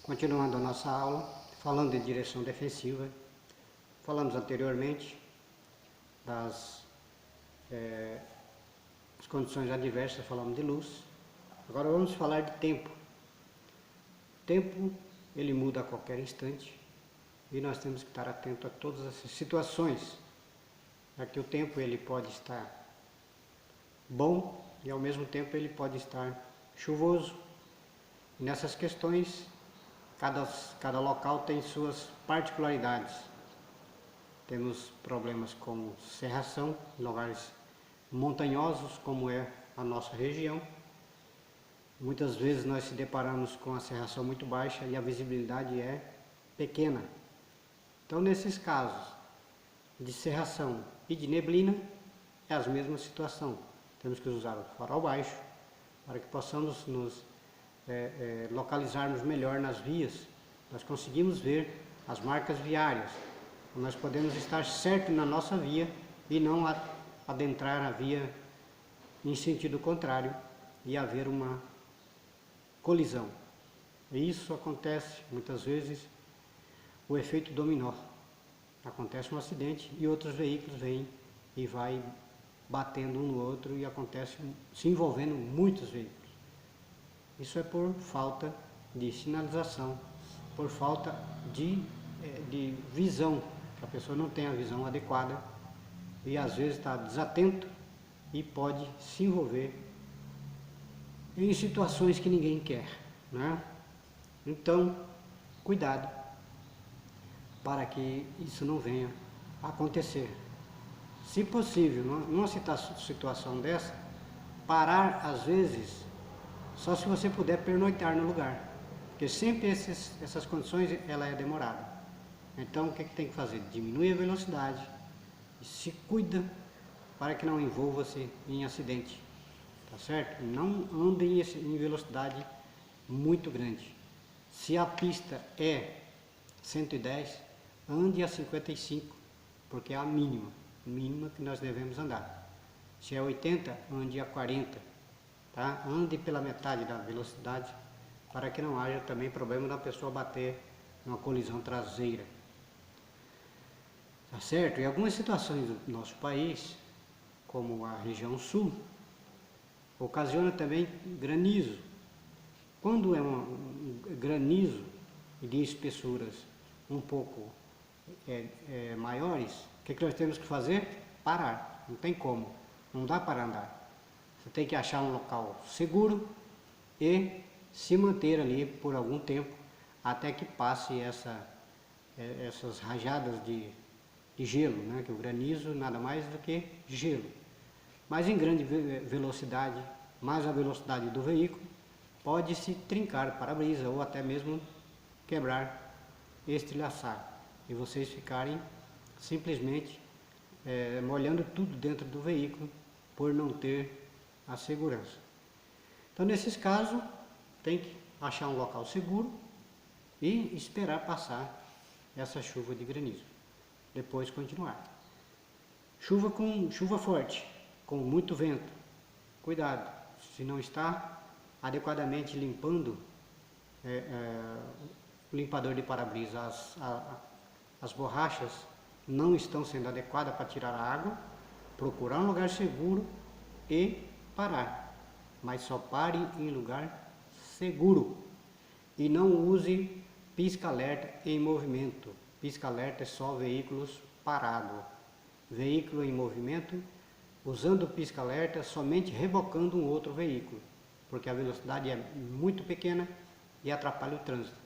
Continuando a nossa aula, falando de direção defensiva, falamos anteriormente das as condições adversas, falamos de luz. Agora vamos falar de tempo. O tempo, ele muda a qualquer instante e nós temos que estar atento a todas essas situações. Aqui o tempo ele pode estar bom e ao mesmo tempo ele pode estar chuvoso. E nessas questões, cada local tem suas particularidades. Temos problemas como cerração, lugares montanhosos como é a nossa região. Muitas vezes nós se deparamos com a cerração muito baixa e a visibilidade é pequena. Então nesses casos de cerração e de neblina é a mesma situação. Temos que usar o farol baixo para que possamos nos localizarmos melhor nas vias. Nós conseguimos ver as marcas viárias. Nós podemos estar certo na nossa via e não adentrar a via em sentido contrário e haver uma colisão. E isso acontece muitas vezes, o efeito dominó. Acontece um acidente e outros veículos vêm e vai batendo um no outro e acontece se envolvendo muitos veículos. Isso é por falta de sinalização, por falta de visão, que a pessoa não tem a visão adequada e às vezes está desatento e pode se envolver em situações que ninguém quer, né? Então, cuidado para que isso não venha a acontecer. Se possível, numa situação dessa, parar às vezes, só se você puder pernoitar no lugar, porque sempre essas condições ela é demorada. Então o que tem que fazer? Diminui a velocidade e se cuida para que não envolva-se em acidente, tá certo? Não ande em velocidade muito grande. Se a pista é 110, ande a 55, porque é a mínima que nós devemos andar. Se é 80, ande a 40, tá? Ande pela metade da velocidade, para que não haja também problema da pessoa bater numa colisão traseira. Tá certo? Em algumas situações do nosso país, como a região sul, ocasiona também granizo. Quando é um granizo de espessuras um pouco maiores, o que nós temos que fazer? Parar. Não tem como. Não dá para andar. Você tem que achar um local seguro e se manter ali por algum tempo até que passe essas rajadas de gelo, né? Que o granizo nada mais do que gelo. Mas em grande velocidade, mais a velocidade do veículo, pode se trincar para-brisa ou até mesmo quebrar, estilhaçar e vocês ficarem simplesmente molhando tudo dentro do veículo por não ter a segurança. Então nesses casos tem que achar um local seguro e esperar passar essa chuva de granizo. Depois continuar. Chuva forte, com muito vento. Cuidado, se não está adequadamente limpando o limpador de para-brisa, as borrachas não estão sendo adequadas para tirar a água, procurar um lugar seguro e parar. Mas só pare em lugar seguro e não use pisca-alerta em movimento. Pisca-alerta é só veículos parados. Veículo em movimento, usando o pisca-alerta somente rebocando um outro veículo, porque a velocidade é muito pequena e atrapalha o trânsito.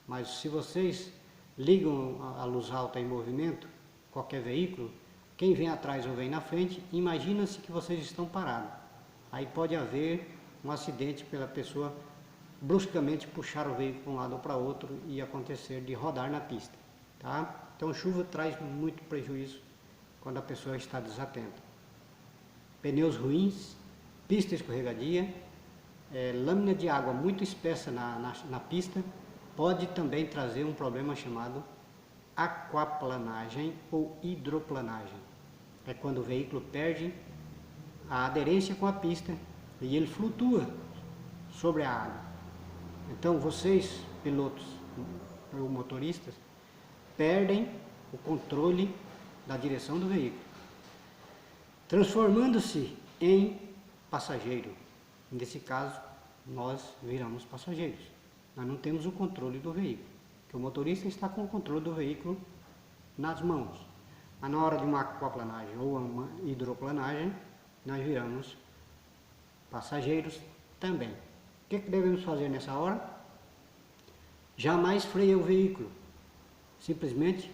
Mas se vocês ligam a luz alta em movimento, qualquer veículo, quem vem atrás ou vem na frente, imagina-se que vocês estão parados. Aí pode haver um acidente pela pessoa bruscamente puxar o veículo para um lado ou para outro e acontecer de rodar na pista. Tá? Então chuva traz muito prejuízo quando a pessoa está desatenta. Pneus ruins, pista escorregadia, lâmina de água muito espessa na pista, pode também trazer um problema chamado aquaplanagem ou hidroplanagem. É quando o veículo perde a aderência com a pista e ele flutua sobre a água. Então vocês, pilotos, ou motoristas, perdem o controle da direção do veículo, transformando-se em passageiro. Nesse caso, nós viramos passageiros. Nós não temos o controle do veículo, porque o motorista está com o controle do veículo nas mãos. Mas na hora de uma aquaplanagem ou uma hidroplanagem, nós viramos passageiros também. O que devemos fazer nessa hora? Jamais freie o veículo. Simplesmente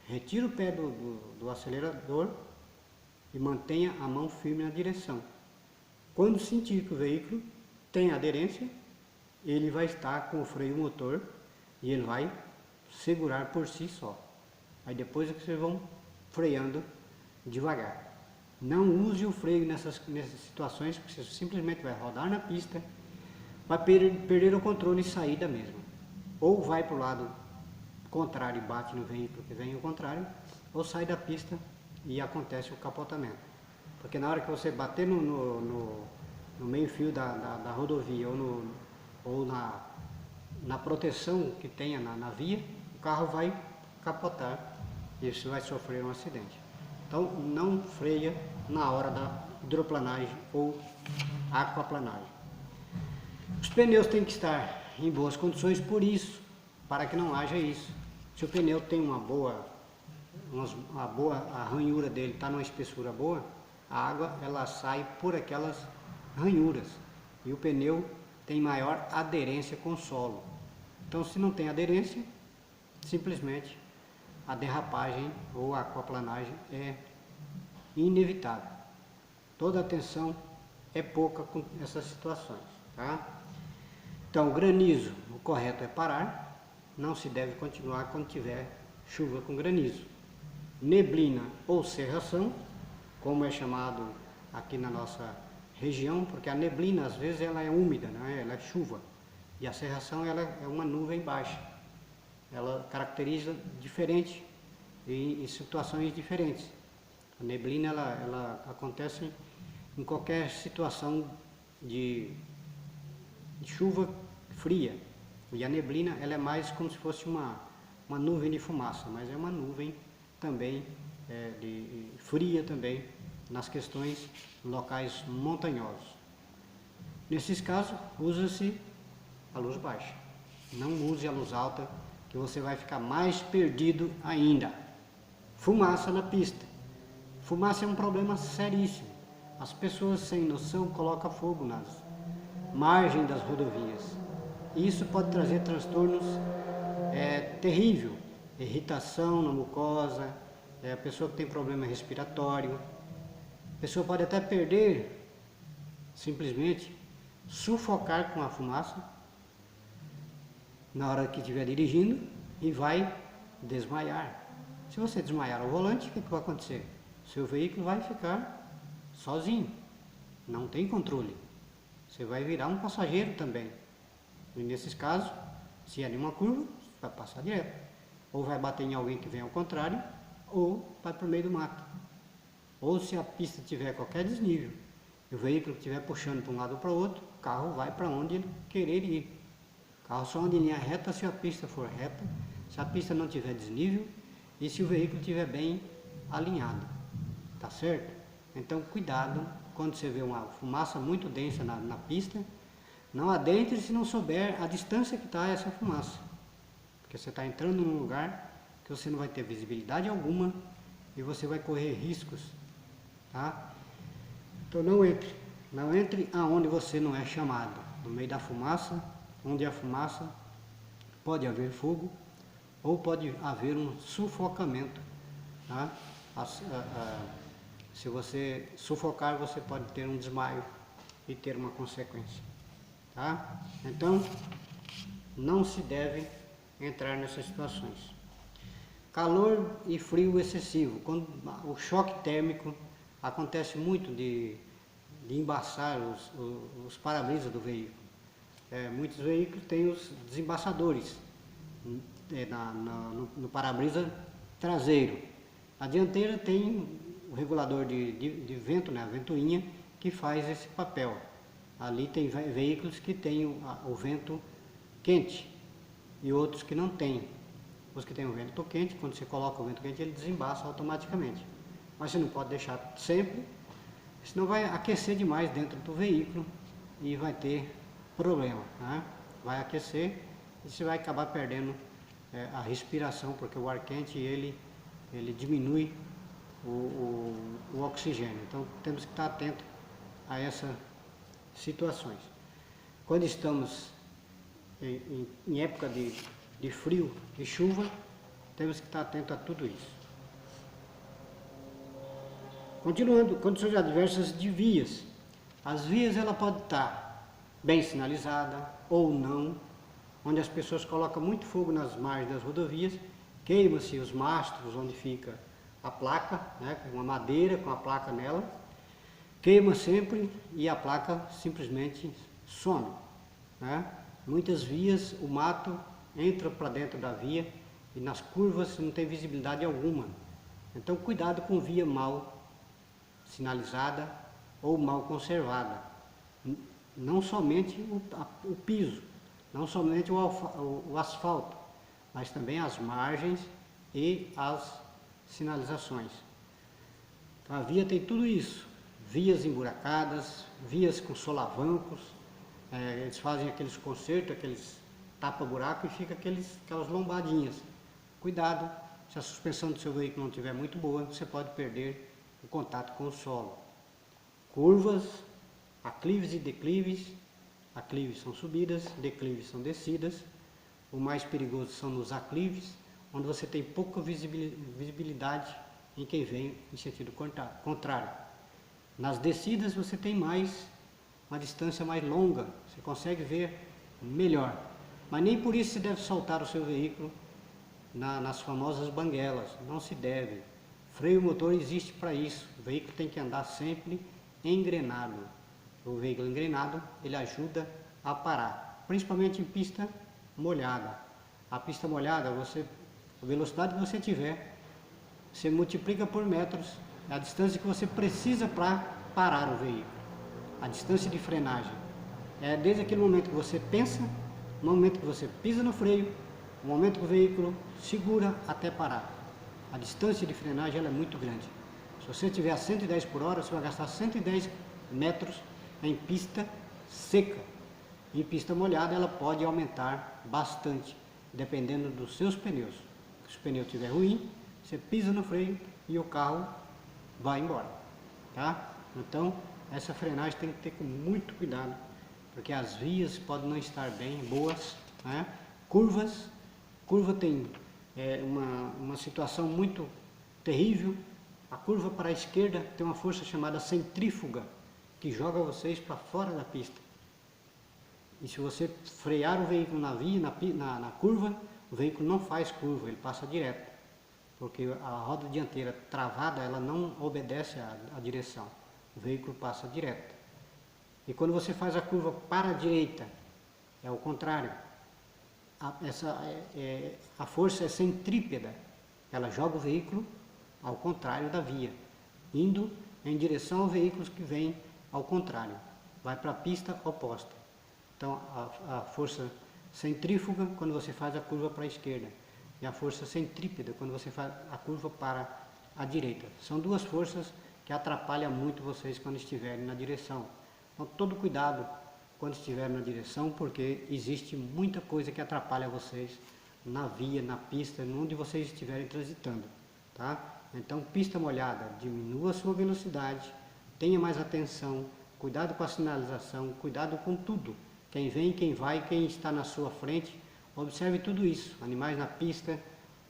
retire o pé do acelerador e mantenha a mão firme na direção. Quando sentir que o veículo tem aderência, ele vai estar com o freio motor e ele vai segurar por si só. Aí depois é que vocês vão freando devagar. Não use o freio nessas situações, porque você simplesmente vai rodar na pista, vai perder o controle e sair da mesma. Ou vai para o lado contrário e bate no veículo que vem ao contrário, ou sai da pista e acontece o capotamento. Porque na hora que você bater no meio-fio da rodovia ou na proteção que tenha na via, o carro vai capotar e você vai sofrer um acidente. Então não freia na hora da hidroplanagem ou aquaplanagem. Os pneus têm que estar em boas condições por isso, para que não haja isso. Se o pneu tem uma boa a ranhura dele está numa espessura boa, a água ela sai por aquelas ranhuras e o pneu tem maior aderência com o solo. Então, se não tem aderência, simplesmente a derrapagem ou a aquaplanagem é inevitável. Toda atenção é pouca com essas situações, tá? Então, granizo, o correto é parar, não se deve continuar quando tiver chuva com granizo. Neblina ou cerração, como é chamado aqui na nossa região, porque a neblina às vezes ela é úmida, né? Ela é chuva, e a cerração ela é uma nuvem baixa. Ela caracteriza diferente em situações diferentes. A neblina ela acontece em qualquer situação de chuva fria, e a neblina ela é mais como se fosse uma nuvem de fumaça, mas é uma nuvem também fria também nas questões locais montanhosos. Nesses casos, usa-se a luz baixa. Não use a luz alta, que você vai ficar mais perdido ainda. Fumaça na pista. Fumaça é um problema seríssimo. As pessoas sem noção colocam fogo nas margens das rodovias. Isso pode trazer transtornos terríveis. Irritação na mucosa, a pessoa que tem problema respiratório. A pessoa pode até perder, simplesmente sufocar com a fumaça na hora que estiver dirigindo e vai desmaiar. Se você desmaiar ao volante, o que vai acontecer? Seu veículo vai ficar sozinho, não tem controle. Você vai virar um passageiro também. E nesses casos, se é numa curva, vai passar direto. Ou vai bater em alguém que vem ao contrário, ou vai para o meio do mato. Ou se a pista tiver qualquer desnível, e o veículo estiver puxando para um lado ou para o outro, o carro vai para onde ele querer ir. O carro só anda em linha reta se a pista for reta, se a pista não tiver desnível e se o veículo estiver bem alinhado. Tá certo? Então cuidado quando você vê uma fumaça muito densa na pista, não adentre se não souber a distância que está essa fumaça. Porque você está entrando num lugar que você não vai ter visibilidade alguma e você vai correr riscos, tá? Então não entre aonde você não é chamado, no meio da fumaça, onde a fumaça pode haver fogo ou pode haver um sufocamento, tá? Se você sufocar, você pode ter um desmaio e ter uma consequência, tá? Então não se deve entrar nessas situações. Calor e frio excessivo. Quando o choque térmico acontece muito de embaçar os para-brisas do veículo. Muitos veículos têm os desembaçadores no para-brisa traseiro. A dianteira tem o regulador de vento, né, a ventoinha, que faz esse papel. Ali tem veículos que têm o vento quente. e outros que não têm. Os que têm o vento quente, quando você coloca o vento quente, ele desembaça automaticamente. Mas você não pode deixar sempre, senão vai aquecer demais dentro do veículo e vai ter problema, né? Vai aquecer e você vai acabar perdendo a respiração, porque o ar quente ele diminui o oxigênio. Então temos que estar atentos a essas situações. Quando estamos em época de frio e chuva, temos que estar atentos a tudo isso. Continuando, condições adversas de vias. As vias ela pode estar bem sinalizada ou não, onde as pessoas colocam muito fogo nas margens das rodovias, queima-se os mastros onde fica a placa, né, com uma madeira com a placa nela, queima sempre e a placa simplesmente some, né? Muitas vias o mato entra para dentro da via e nas curvas não tem visibilidade alguma. Então cuidado com via mal sinalizada ou mal conservada. Não somente o piso, não somente o asfalto, mas também as margens e as sinalizações. Então, a via tem tudo isso, vias emburacadas, vias com solavancos, eles fazem aqueles consertos, aqueles tapa-buraco e fica aquelas lombadinhas. Cuidado, se a suspensão do seu veículo não estiver muito boa, você pode perder o contato com o solo. Curvas, aclives e declives. Aclives são subidas, declives são descidas. O mais perigoso são nos aclives, onde você tem pouca visibilidade em quem vem em sentido contrário. Nas descidas você tem uma distância mais longa, você consegue ver melhor. Mas nem por isso você deve soltar o seu veículo nas famosas banguelas, não se deve. Freio motor existe para isso, o veículo tem que andar sempre engrenado. O veículo engrenado, ele ajuda a parar, principalmente em pista molhada. A pista molhada, a velocidade que você tiver, você multiplica por metros a distância que você precisa para parar o veículo. A distância de frenagem é desde aquele momento que você pensa, no momento que você pisa no freio, o momento que o veículo segura até parar. A distância de frenagem ela é muito grande. Se você estiver a 110 por hora, você vai gastar 110 metros em pista seca. Em pista molhada ela pode aumentar bastante, dependendo dos seus pneus. Se o pneu estiver ruim, você pisa no freio e o carro vai embora, tá? Então essa frenagem tem que ter com muito cuidado, porque as vias podem não estar bem boas, né? Curva tem uma situação muito terrível. A curva para a esquerda tem uma força chamada centrífuga, que joga vocês para fora da pista. E se você frear o veículo na via, na curva, o veículo não faz curva, ele passa direto. Porque a roda dianteira travada, ela não obedece à direção. O veículo passa direto. E quando você faz a curva para a direita, é o contrário. A força é centrípeta. Ela joga o veículo ao contrário da via, indo em direção a veículos que vêm ao contrário. Vai para a pista oposta. Então, a força centrífuga quando você faz a curva para a esquerda e a força centrípeta quando você faz a curva para a direita. São duas forças que atrapalham muito vocês quando estiverem na direção. Então, todo cuidado quando estiverem na direção, porque existe muita coisa que atrapalha vocês na via, na pista, onde vocês estiverem transitando, tá? Então, pista molhada, diminua a sua velocidade, tenha mais atenção, cuidado com a sinalização, cuidado com tudo. Quem vem, quem vai, quem está na sua frente, observe tudo isso. Animais na pista,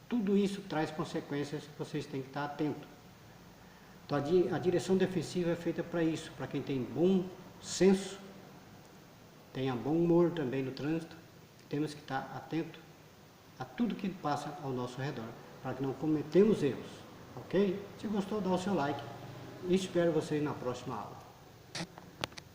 tudo isso traz consequências que vocês têm que estar atentos. Então, a direção defensiva é feita para isso, para quem tem bom senso, tenha bom humor também no trânsito. Temos que estar atentos a tudo que passa ao nosso redor, para que não cometamos erros, ok? Se gostou, dá o seu like e espero vocês na próxima aula.